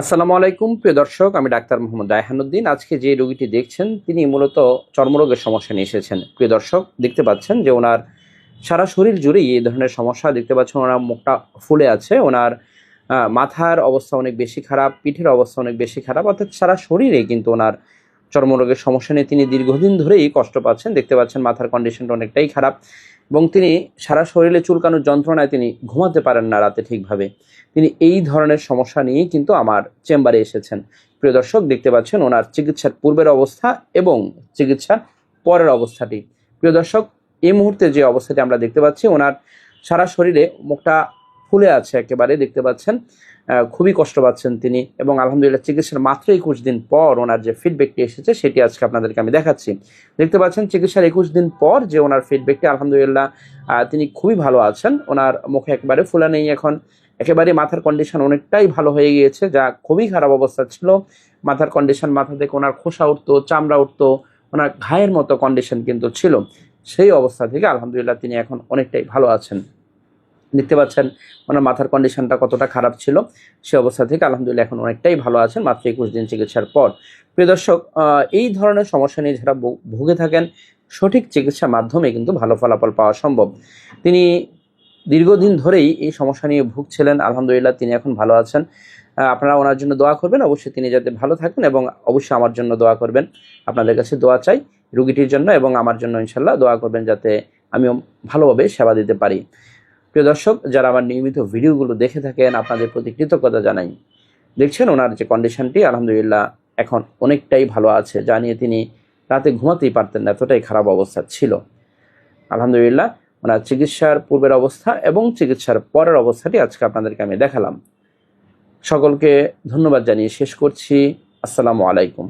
আসসালামু আলাইকুম প্রিয় দর্শক, আমি ডাক্তার মোহাম্মদ রায়হানুদ্দিন। আজকে যে রোগীটি দেখছেন তিনি মূলত চর্মরোগের সমস্যা নিয়ে এসেছেন। প্রিয় দর্শক, দেখতে পাচ্ছেন যে ওনার সারা শরীর জুড়েই এই ধরনের সমস্যা দেখতে পাচ্ছেন। ওনার মুখটা ফুলে আছে, ওনার মাথার অবস্থা অনেক বেশি খারাপ, পিঠের অবস্থা অনেক বেশি খারাপ, অর্থাৎ সারা শরীরে কিন্তু ওনার চর্মরোগের সমস্যা নিয়ে তিনি দীর্ঘদিন ধরেই কষ্ট পাচ্ছেন। দেখতে পাচ্ছেন মাথার কন্ডিশনটা অনেকটাই খারাপ এবং তিনি সারা শরীরে চুলকানোর যন্ত্রণায় তিনি ঘুমাতে পারেন না রাতে ঠিকভাবে। তিনি এই ধরনের সমস্যা নিয়েই কিন্তু আমার চেম্বারে এসেছেন। প্রিয় দর্শক, দেখতে পাচ্ছেন ওনার চিকিৎসার পূর্বের অবস্থা এবং চিকিৎসার পরের অবস্থাটি। প্রিয় দর্শক, এই মুহূর্তে যে অবস্থাটি আমরা দেখতে পাচ্ছি, ওনার সারা শরীরে মুখটা ফুলে আছে একেবারে, দেখতে পাচ্ছেন খুবই কষ্ট পাচ্ছেন তিনি। এবং আলহামদুলিল্লাহ চিকিৎসার মাত্র 21 দিন পর ওনার যে ফিডব্যাকটি এসেছে সেটি আজকে আপনাদেরকে আমি দেখাচ্ছি। দেখতে পাচ্ছেন চিকিৎসার 21 দিন পর যে ওনার ফিডব্যাকটি, আলহামদুলিল্লাহ তিনি খুবই ভালো আছেন। ওনার মুখে একেবারে ফুলা নেই এখন, একেবারে মাথার কন্ডিশন অনেকটাই ভালো হয়ে গিয়েছে, যা খুবই খারাপ অবস্থা ছিল। মাথার কন্ডিশন, মাথা থেকে ওনার খোসা উঠতো, চামড়া উঠতো, ওনার ঘায়ের মতো কন্ডিশন কিন্তু ছিল। সেই অবস্থা থেকে আলহামদুলিল্লাহ তিনি এখন অনেকটাই ভালো আছেন। দেখতে পাচ্ছেন ওনার মাথার কন্ডিশনটা কতটা খারাপ ছিল, সে অবস্থা থেকে আলহামদুলিল্লাহ এখন অনেকটাই ভালো আছেন মাত্র 21 দিন চিকিৎসার পর। প্রিয় দর্শক, এই ধরনের সমস্যা নিয়ে যারা ভুগে থাকেন, সঠিক চিকিৎসার মাধ্যমে কিন্তু ভালো ফলাফল পাওয়া সম্ভব। তিনি দীর্ঘদিন ধরেই এই সমস্যা নিয়ে ভুগছিলেন, আলহামদুলিল্লাহ তিনি এখন ভালো আছেন। আপনারা ওনার জন্য দোয়া করবেন, অবশ্যই তিনি যাতে ভালো থাকেন, এবং অবশ্যই আমার জন্য দোয়া করবেন। আপনাদের কাছে দোয়া চাই রুগীটির জন্য এবং আমার জন্য, ইনশাল্লাহ দোয়া করবেন যাতে আমিও ভালোভাবে সেবা দিতে পারি। প্রিয় দর্শক, যারা আমার নিয়মিত ভিডিওগুলো দেখে থাকেন, আপনাদের প্রতি কৃতজ্ঞতা জানাই। দেখছেন ওনার যে কন্ডিশনটি, আলহামদুলিল্লাহ এখন অনেকটাই ভালো আছে, যা নিয়ে তিনি রাতে ঘুমাতেই পারতেন না, এতটাই খারাপ অবস্থা ছিল। আলহামদুলিল্লাহ ওনার চিকিৎসার পূর্বের অবস্থা এবং চিকিৎসার পরের অবস্থাটি আজকে আপনাদেরকে আমি দেখালাম। সকলকে ধন্যবাদ জানিয়ে শেষ করছি। আসসালামু আলাইকুম।